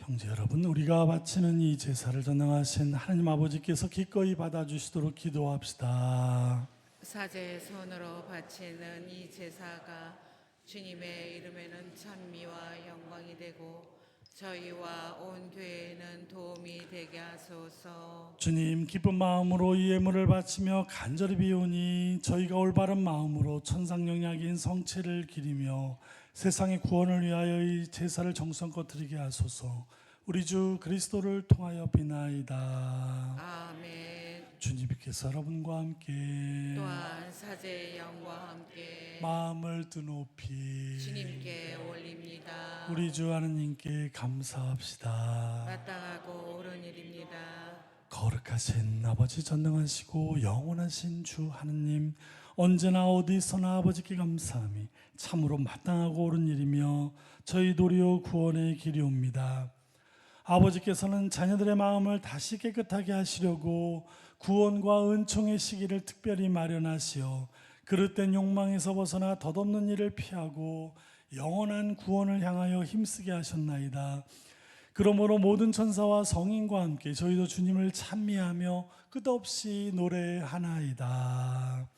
형제 여러분, 우리가 바치는 이 제사를 전능하신 하나님 아버지께서 기꺼이 받아주시도록 기도합시다. 사제의 손으로 바치는 이 제사가 주님의 이름에는 찬미와 영광이 되고 저희와 온 교회에는 도움이 되게 하소서. 주님, 기쁜 마음으로 이 예물을 바치며 간절히 비오니 저희가 올바른 마음으로 천상영약인 성체를 기리며 세상의 구원을 위하여 이 제사를 정성껏 드리게 하소서. 우리 주 그리스도를 통하여 비나이다. 아멘. 주님께서 여러분과 함께 또한 사제의 영과 함께 마음을 드높이 주님께 올립니다. 우리 주 하느님께 감사합시다. 마땅하고 옳은 일입니다. 거룩하신 아버지, 전능하시고 영원하신 주 하느님, 언제나 어디서나 아버지께 감사함이 참으로 마땅하고 옳은 일이며 저희 도리어 구원의 길이옵니다. 아버지께서는 자녀들의 마음을 다시 깨끗하게 하시려고 구원과 은총의 시기를 특별히 마련하시어 그릇된 욕망에서 벗어나 덧없는 일을 피하고 영원한 구원을 향하여 힘쓰게 하셨나이다. 그러므로 모든 천사와 성인과 함께 저희도 주님을 찬미하며 끝없이 노래하나이다.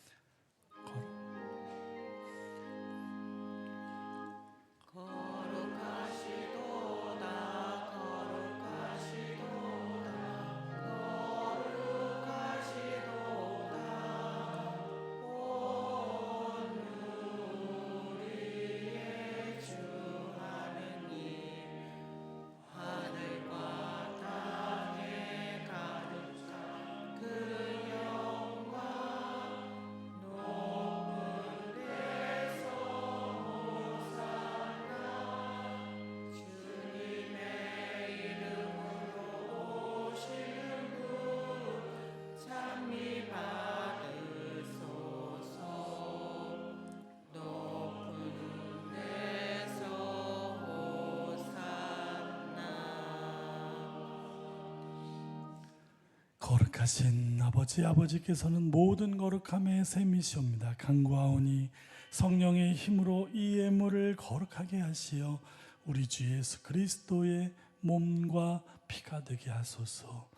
거룩하신 아버지께서는 모든 거룩함의 셈이시옵니다. 간구하오니 성령의 힘으로 이 예물을 거룩하게 하시어 우리 주 예수 그리스도의 몸과 피가 되게 하소서.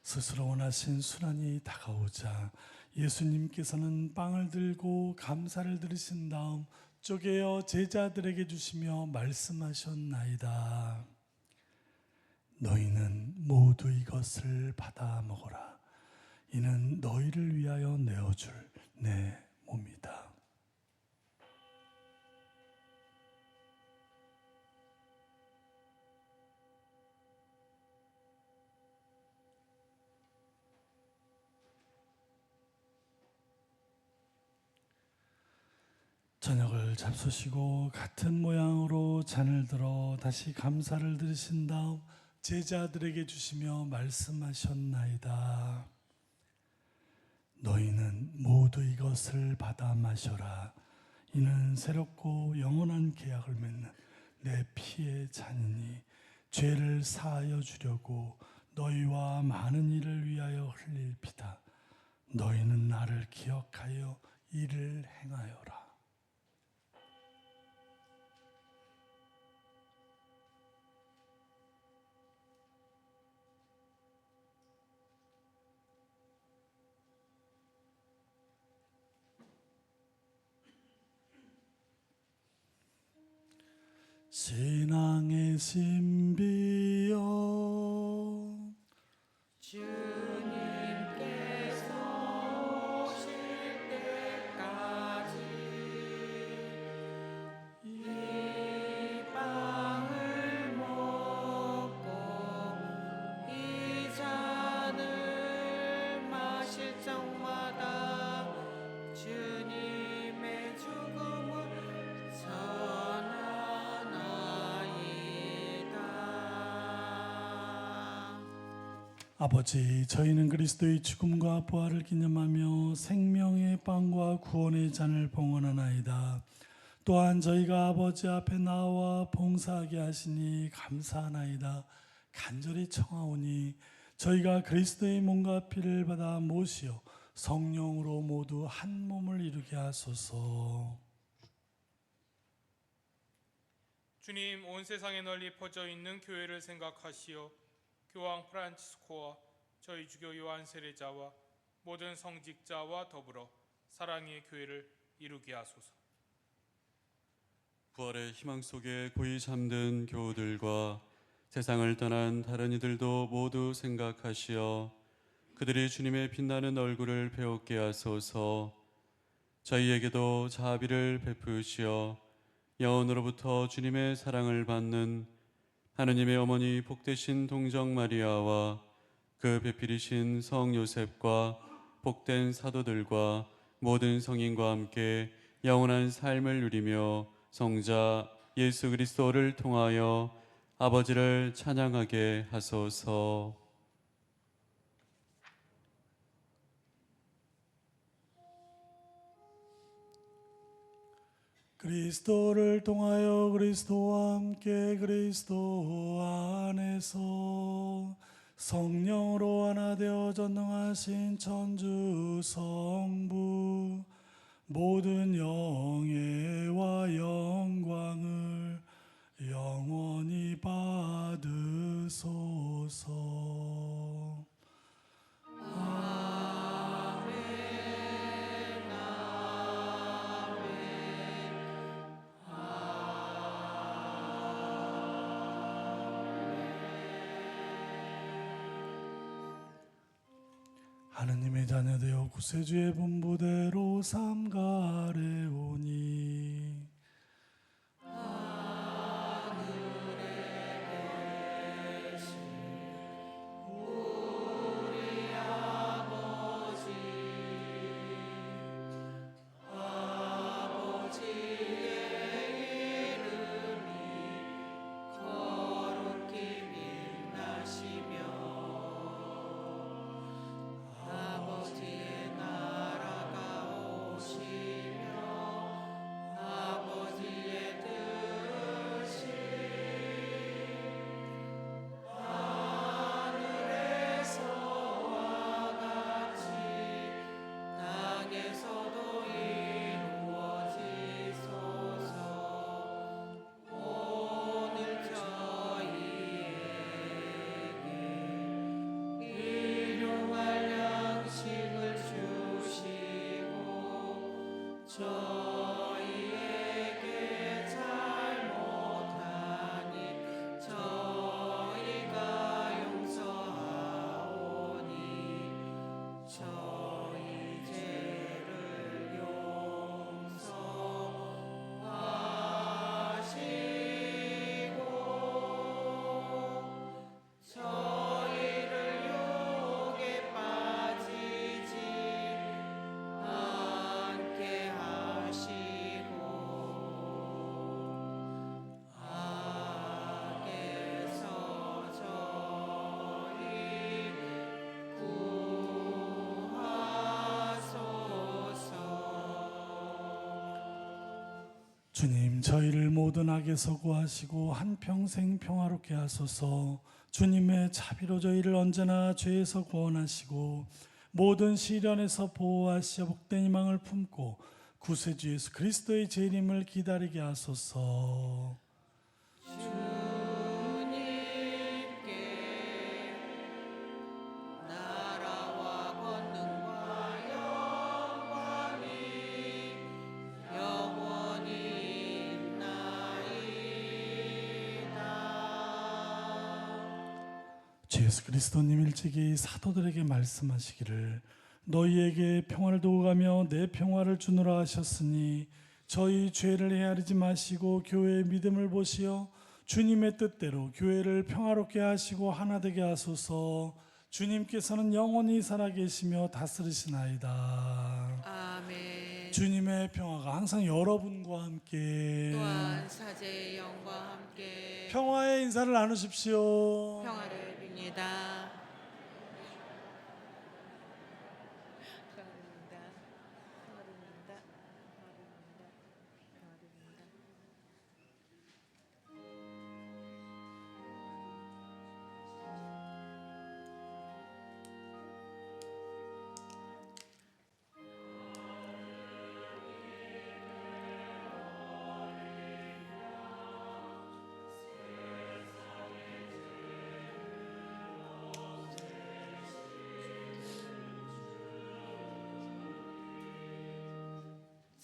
스스로 원하신 순환이 다가오자 예수님께서는 빵을 들고 감사를 드리신 다음 쪼개어 제자들에게 주시며 말씀하셨나이다. 너희는 모두 이것을 받아 먹어라. 이는 너희를 위하여 내어줄 내 몸이다. 저녁을 잡수시고 같은 모양으로 잔을 들어 다시 감사를 드리신 다음 제자들에게 주시며 말씀하셨나이다. 너희는 모두 이것을 받아 마셔라. 이는 새롭고 영원한 계약을 맺는 내 피의 잔이니 죄를 사하여 주려고 너희와 많은 이를 위하여 흘릴 피다. 너희는 나를 기억하여 이를 행하여라. 신앙의 신비여 주님께서 오실 때까지 이 빵을 먹고 이 잔을 마실 적마다 주님의 죽음을 전하나이다. 아버지, 저희는 그리스도의 죽음과 부활을 기념하며 생명의 빵과 구원의 잔을 봉헌하나이다. 또한 저희가 아버지 앞에 나와 봉사하게 하시니 감사하나이다. 간절히 청하오니 저희가 그리스도의 몸과 피를 받아 모시어 성령으로 모두 한 몸을 이루게 하소서. 주님, 온 세상에 널리 퍼져 있는 교회를 생각하시어 교황 프란치스코와 저희 주교 요한 세례자와 모든 성직자와 더불어 사랑의 교회를 이루게 하소서. 부활의 희망 속에 고이 잠든 교우들과 세상을 떠난 다른 이들도 모두 생각하시어 그들이 주님의 빛나는 얼굴을 배웠게 하소서. 저희에게도 자비를 베푸시어 영원으로부터 주님의 사랑을 받는 하느님의 어머니 복되신 동정 마리아와 그 배필이신 성 요셉과 복된 사도들과 모든 성인과 함께 영원한 삶을 누리며 성자 예수 그리스도를 통하여 아버지를 찬양하게 하소서. 그리스도를 통하여 그리스도와 함께 그리스도 안에서 성령으로 하나 되어 전능하신 천주 성부 모든 영예와 영광을 영원히 받으소서. 하느님의 자녀되어 구세주의 분부대로 삼가래오니 아버지의 나라가 오시며 주님, 저희를 모든 악에서 구하시고 한평생 평화롭게 하소서. 주님의 자비로 저희를 언제나 죄에서 구원하시고 모든 시련에서 보호하시어 복된 희망을 품고 구세주 예수 그리스도의 재림을 기다리게 하소서. 주님께 나라와 권능과 영광이 영원히 있나이다. 주 예수 그리스도님 일찍이 사도들에게 말씀하시기를 너희에게 평화를 두고 가며 내 평화를 주노라 하셨으니 저희 죄를 헤아리지 마시고 교회의 믿음을 보시어 주님의 뜻대로 교회를 평화롭게 하시고 하나 되게 하소서. 주님께서는 영원히 살아계시며 다스리시나이다. 아멘. 주님의 평화가 항상 여러분과 함께 또한 사제의 영과 함께 평화의 인사를 나누십시오. 평화를 빕니다.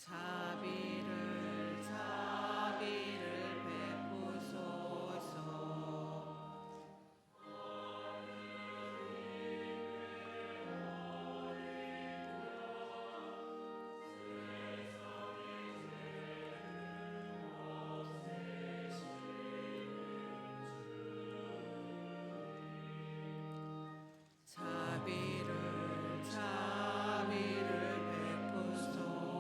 자비를 베푸소서. 자비를 베푸소서.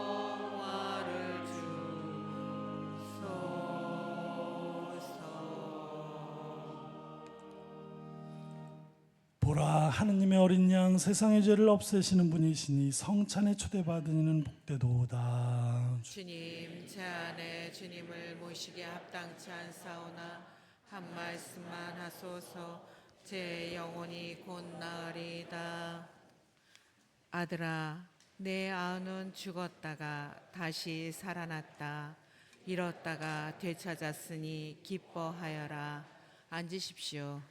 평화를 주소서. 보라, 하느님의 어린 양 세상의 죄를 없애시는 분이시니 성찬에 초대받은 이는 복되도다. 주님, 제 안에 주님을 모시기에 합당치 않사오나 한 말씀만 하소서. 제 영혼이 곧 나으리이다. 아들아, 내 아우는 죽었다가 다시 살아났다. 잃었다가 되찾았으니 기뻐하여라. 앉으십시오.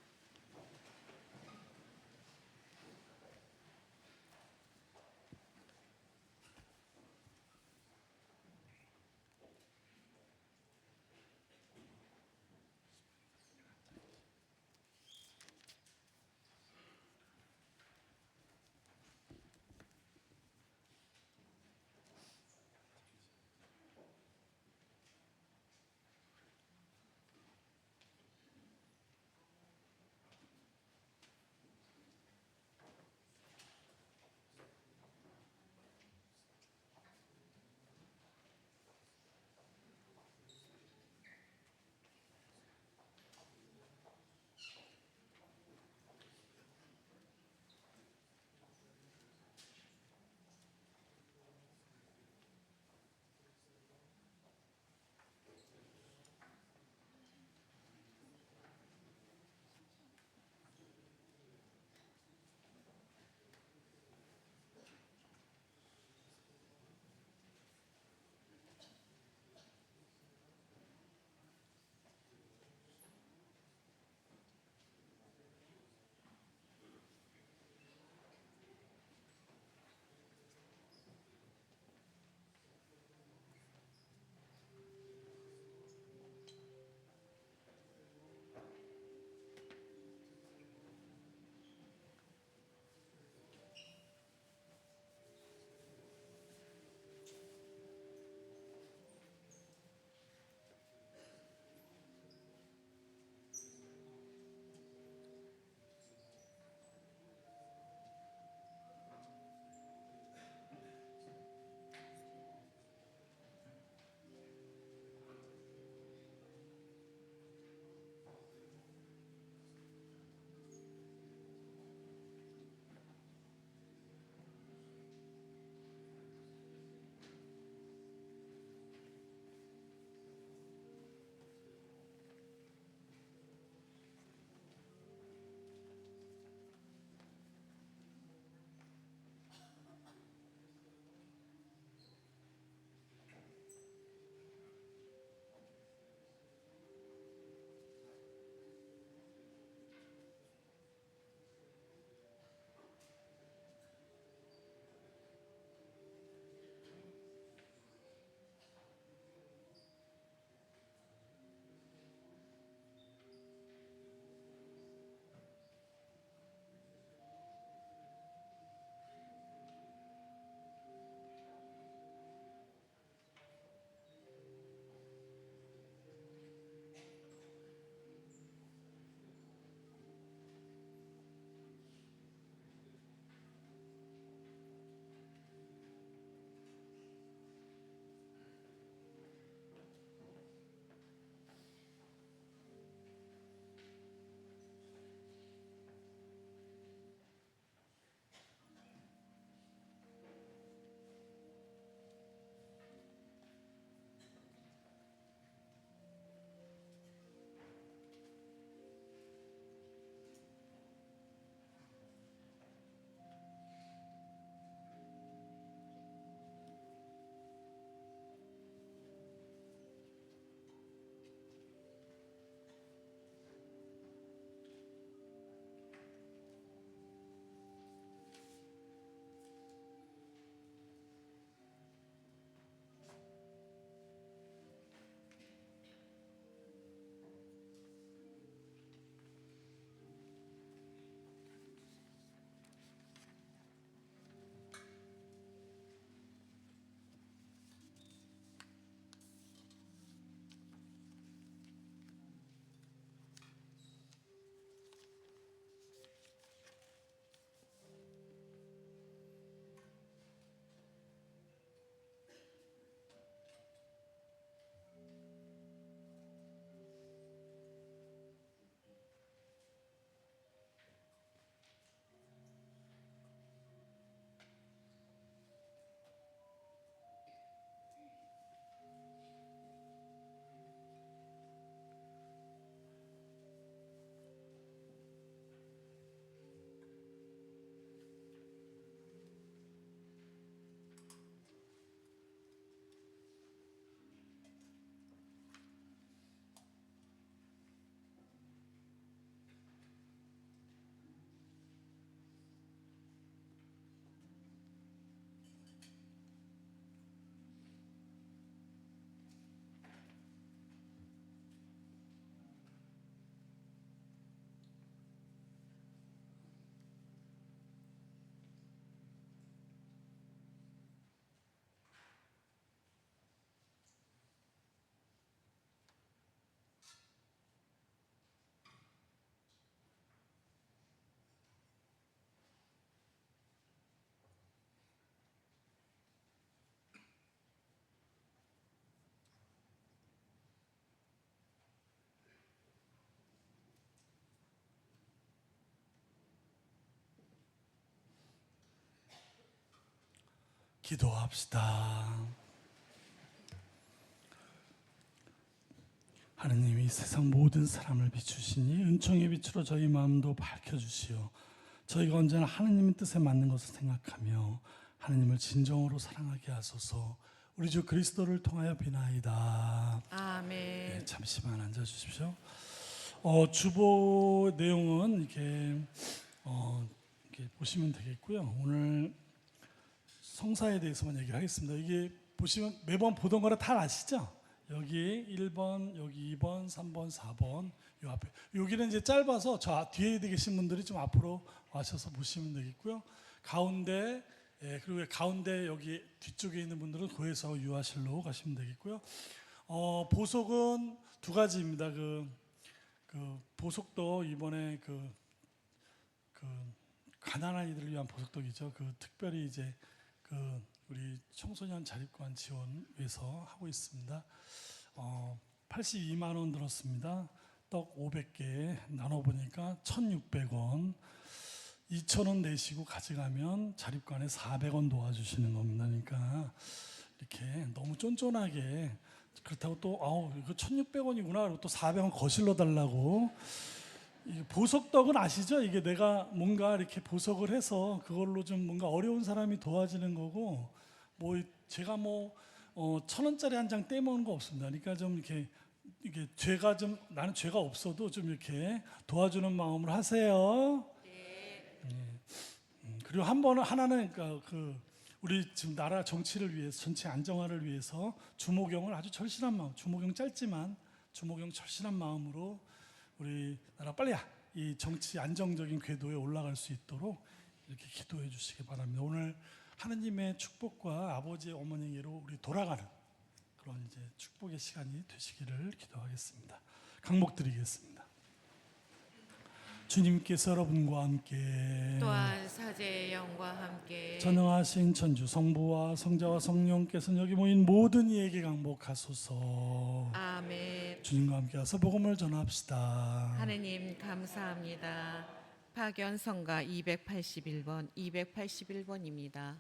기도합시다. 하느님이 세상 모든 사람을 비추시니 은총의 빛으로 저희 마음도 밝혀주시오. 저희가 언제나 하느님의 뜻에 맞는 것을 생각하며 하느님을 진정으로 사랑하게 하소서. 우리 주 그리스도를 통하여 비나이다. 아멘. 네, 잠시만 앉아주십시오. 주보 내용은 이렇게 보시면 되겠고요. 오늘 성사에 대해서만 얘기를 하겠습니다. 이게 보시면 매번 보던 거라 다 아시죠? 여기 1번, 여기 2번, 3번, 4번 요 앞에. 여기는 이제 짧아서 저 뒤에 계신 분들이 좀 앞으로 와셔서 보시면 되겠고요. 가운데 그리고 가운데 여기 뒤쪽에 있는 분들은 고해서 유아실로 가시면 되겠고요. 보석은 두 가지입니다. 그 보석도 이번에 그 가난한 이들을 위한 보석덕이죠. 특별히 이제 우리 청소년 자립관 지원 위해서 하고 있습니다. 82만 원 들었습니다. 떡 500개 나눠 보니까 1,600원. 2,000원 내시고 가져가면 자립관에 400원 도와주시는 겁니다. 그러니까 이렇게 너무 쫀쫀하게 그렇다고 또 이거 1,600원이구나 그리고 또 400원 거실러 달라고. 보석떡은 아시죠? 이게 내가 뭔가 이렇게 보석을 해서 그걸로 좀 뭔가 어려운 사람이 도와지는 거고, 제가 1,000원짜리 한 장 떼먹는 거 없습니다. 그러니까 좀 이게 나는 죄가 없어도 좀 이렇게 도와주는 마음으로 하세요. 그리고 하나는 우리 지금 나라 정치를 위해서, 전체 안정화를 위해서 주모경을 아주 절실한 마음, 주모경 짧지만 주모경 절실한 마음으로 우리 나라 빨리 이 정치 안정적인 궤도에 올라갈 수 있도록 이렇게 기도해 주시기 바랍니다. 오늘 하느님의 축복과 아버지의 어머니로 우리 돌아가는 그런 이제 축복의 시간이 되시기를 기도하겠습니다. 강목 드리겠습니다. 주님께서 여러분과 함께 또한 사제의 영과 함께 전능하신 천주 성부와 성자와 성령께서는 여기 모인 모든 이에게 강복하소서. 아멘. 주님과 함께하서 복음을 전합시다. 하느님 감사합니다. 파견성가 281번, 281번입니다.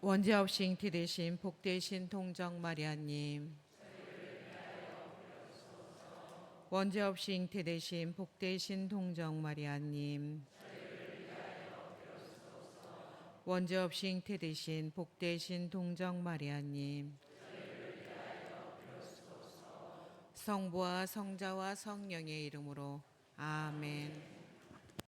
원죄 없이 잉태되신 복되신 동정 마리아님, 원죄 없이 잉태되신 복되신 동정 마리아님, 원죄 없이 잉태되신 복되신 동정 마리아님, 성부와 성자와 성령의 이름으로 아멘.